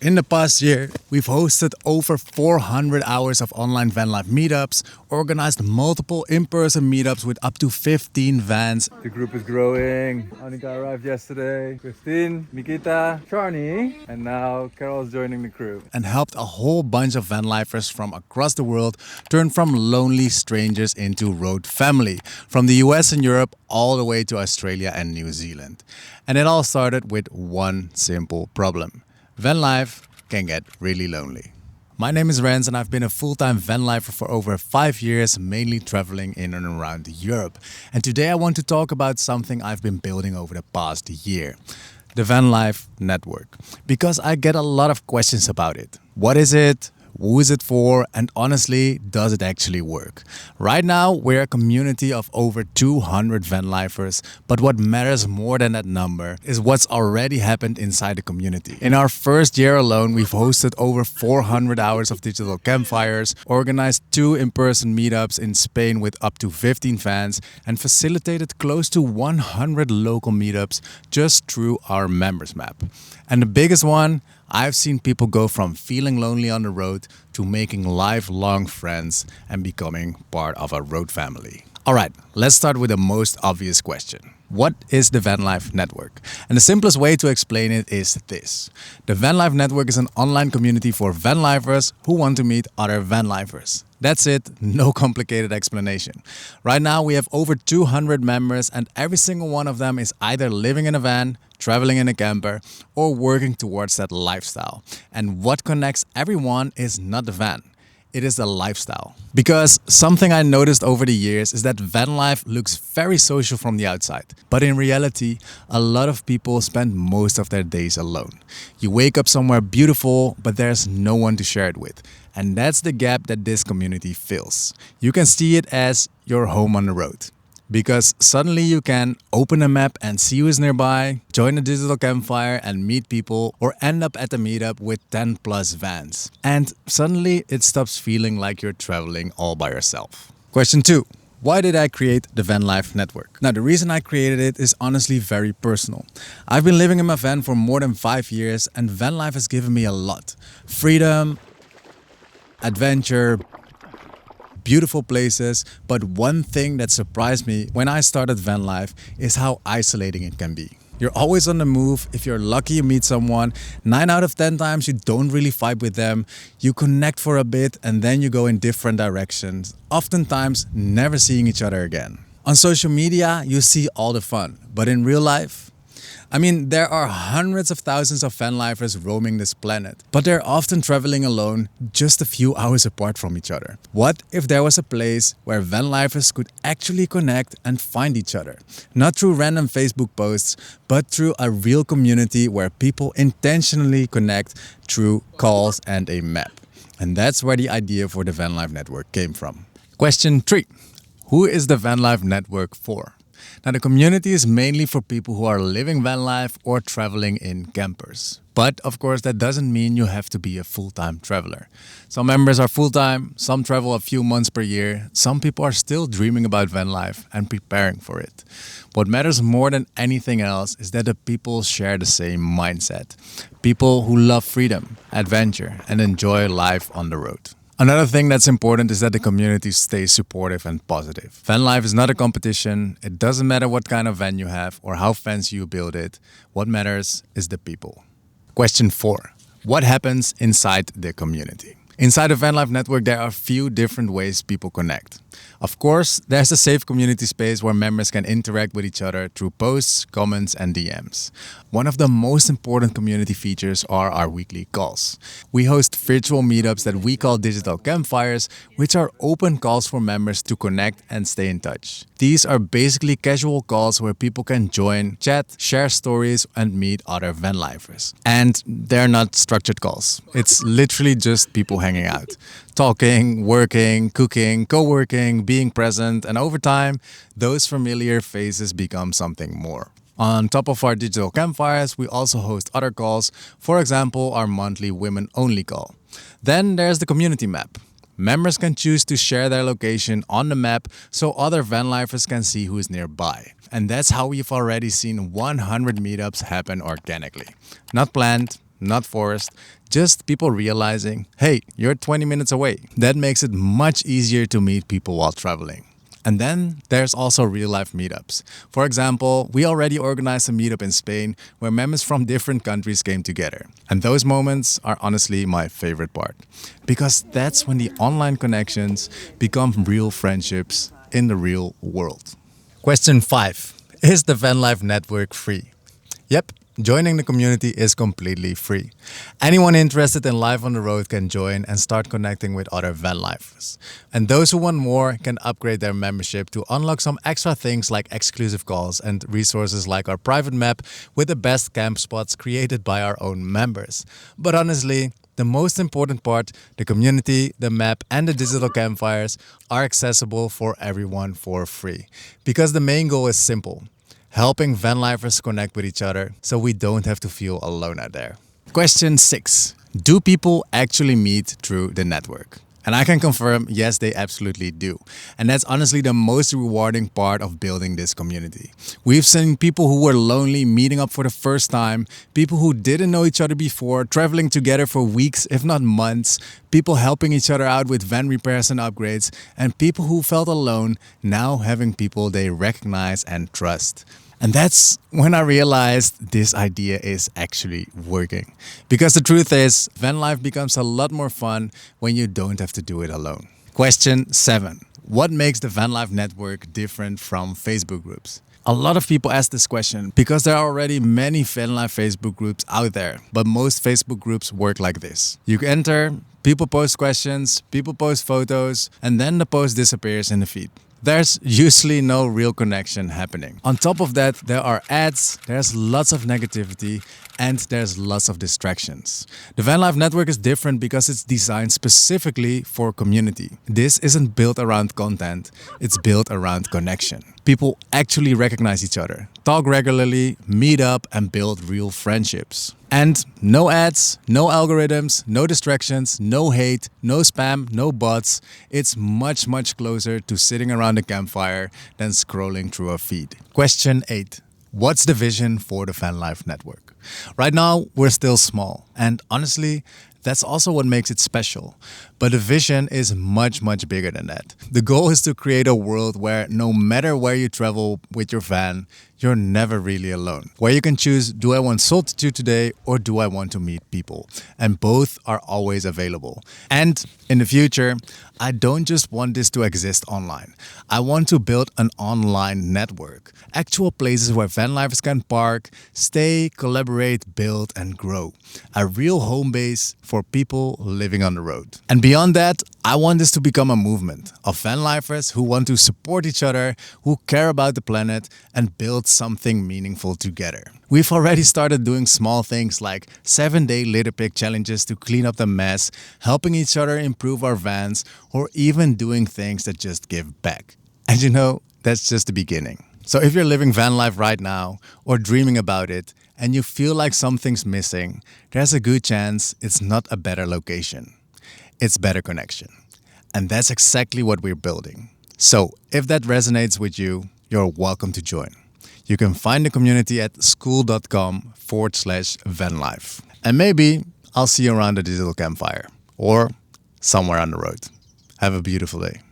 In the past year, we've hosted over 400 hours of online van life meetups, organized multiple in-person meetups with up to 15 vans. The group is growing. Annika arrived yesterday, Christine, Nikita, Charney, and now Carol's joining the crew. And helped a whole bunch of van lifers from across the world turn from lonely strangers into road family, from the US and Europe all the way to Australia and New Zealand. And it all started with one simple problem. Van life can get really lonely. My name is Rens and I've been a full-time van lifer for over 5 years, mainly traveling in and around Europe. And today I want to talk about something I've been building over the past year. The Vanlife Network. Because I get a lot of questions about it. What is it? Who is it for? And honestly, does it actually work? Right now, we're a community of over 200 van lifers, but what matters more than that number is what's already happened inside the community. In our first year alone, we've hosted over 400 hours of digital campfires, organized 2 in-person meetups in Spain with up to 15 fans, and facilitated close to 100 local meetups just through our members map. And the biggest one, I've seen people go from feeling lonely on the road to making lifelong friends and becoming part of a road family. All right, let's start with the most obvious question. What is the Vanlife Network? And the simplest way to explain it is this. The Vanlife Network is an online community for van lifers who want to meet other van lifers. That's it, no complicated explanation. Right now we have over 200 members and every single one of them is either living in a van, traveling in a camper, or working towards that lifestyle. And what connects everyone is not the van. It is the lifestyle. Because something I noticed over the years is that van life looks very social from the outside. But in reality, a lot of people spend most of their days alone. You wake up somewhere beautiful, but there's no one to share it with. And that's the gap that this community fills. You can see it as your home on the road. Because suddenly you can open a map and see who's nearby, join a digital campfire and meet people, or end up at a meetup with 10 plus vans. And suddenly it stops feeling like you're traveling all by yourself. Question 2. Why did I create the Vanlife Network? Now, the reason I created it is honestly very personal. I've been living in my van for more than 5 years and van life has given me a lot. Freedom, adventure, beautiful places, but one thing that surprised me when I started van life is how isolating it can be. You're always on the move. If you're lucky, you meet someone. 9 out of 10 times, you don't really vibe with them. You connect for a bit and then you go in different directions, oftentimes never seeing each other again. On social media, you see all the fun, but in real life, there are hundreds of thousands of van lifers roaming this planet, but they're often traveling alone just a few hours apart from each other. What if there was a place where van lifers could actually connect and find each other? Not through random Facebook posts, but through a real community where people intentionally connect through calls and a map. And that's where the idea for the Vanlife Network came from. Question 3. Who is the Vanlife Network for? Now, the community is mainly for people who are living van life or traveling in campers. But of course, that doesn't mean you have to be a full-time traveler. Some members are full-time, some travel a few months per year. Some people are still dreaming about van life and preparing for it. What matters more than anything else is that the people share the same mindset. People who love freedom, adventure, and enjoy life on the road. Another thing that's important is that the community stays supportive and positive. Van life is not a competition. It doesn't matter what kind of van you have or how fancy you build it. What matters is the people. Question 4. What happens inside the community? Inside the Vanlife Network, there are a few different ways people connect. Of course, there's a safe community space where members can interact with each other through posts, comments, and DMs. One of the most important community features are our weekly calls. We host virtual meetups that we call digital campfires, which are open calls for members to connect and stay in touch. These are basically casual calls where people can join, chat, share stories, and meet other van lifers. And they're not structured calls. It's literally just people hanging out, talking, working, cooking, co-working, being present, and over time, those familiar faces become something more. On top of our digital campfires, we also host other calls, for example, our monthly women-only call. Then there's the community map. Members can choose to share their location on the map so other van lifers can see who is nearby. And that's how we've already seen 100 meetups happen organically. Not planned, not forced, just people realizing, hey, you're 20 minutes away. That makes it much easier to meet people while traveling. And then there's also real-life meetups. For example, we already organized a meetup in Spain where members from different countries came together. And those moments are honestly my favorite part. Because that's when the online connections become real friendships in the real world. Question 5. Is the Vanlife Network free? Yep. Joining the community is completely free. Anyone interested in life on the road can join and start connecting with other vanlifers. And those who want more can upgrade their membership to unlock some extra things like exclusive calls and resources like our private map with the best camp spots created by our own members. But honestly, the most important part, the community, the map, and the digital campfires are accessible for everyone for free. Because the main goal is simple: helping vanlifers connect with each other so we don't have to feel alone out there. Question 6. Do people actually meet through the network? And I can confirm, yes, they absolutely do. And that's honestly the most rewarding part of building this community. We've seen people who were lonely meeting up for the first time, people who didn't know each other before, traveling together for weeks, if not months, people helping each other out with van repairs and upgrades, and people who felt alone now having people they recognize and trust. And that's when I realized this idea is actually working. Because the truth is, van life becomes a lot more fun when you don't have to do it alone. Question 7. What makes the Vanlife Network different from Facebook groups? A lot of people ask this question because there are already many Vanlife Facebook groups out there, but most Facebook groups work like this. You enter, people post questions, people post photos, and then the post disappears in the feed. There's usually no real connection happening. On top of that, there are ads, there's lots of negativity, and there's lots of distractions. The Vanlife Network is different because it's designed specifically for community. This isn't built around content, it's built around connection. People actually recognize each other, talk regularly, meet up, and build real friendships. And no ads, no algorithms, no distractions, no hate, no spam, no bots. It's much closer to sitting around a campfire than scrolling through a feed. Question 8. What's the vision for the Vanlife Network? Right now, we're still small. And honestly, that's also what makes it special. But the vision is much bigger than that. The goal is to create a world where no matter where you travel with your van, you're never really alone. Where you can choose, do I want solitude today or do I want to meet people? And both are always available. And in the future, I don't just want this to exist online. I want to build an online network. Actual places where vanlifers can park, stay, collaborate, build, and grow. A real home base for people living on the road. And beyond that, I want this to become a movement of vanlifers who want to support each other, who care about the planet, and build something meaningful together. We've already started doing small things like 7-day litter pick challenges to clean up the mess, helping each other improve our vans, or even doing things that just give back. And you know, that's just the beginning. So if you're living van life right now or dreaming about it and you feel like something's missing, there's a good chance it's not a better location. It's better connection. And that's exactly what we're building. So if that resonates with you, you're welcome to join. You can find the community at school.com/vanlife. And maybe I'll see you around the digital campfire or somewhere on the road. Have a beautiful day.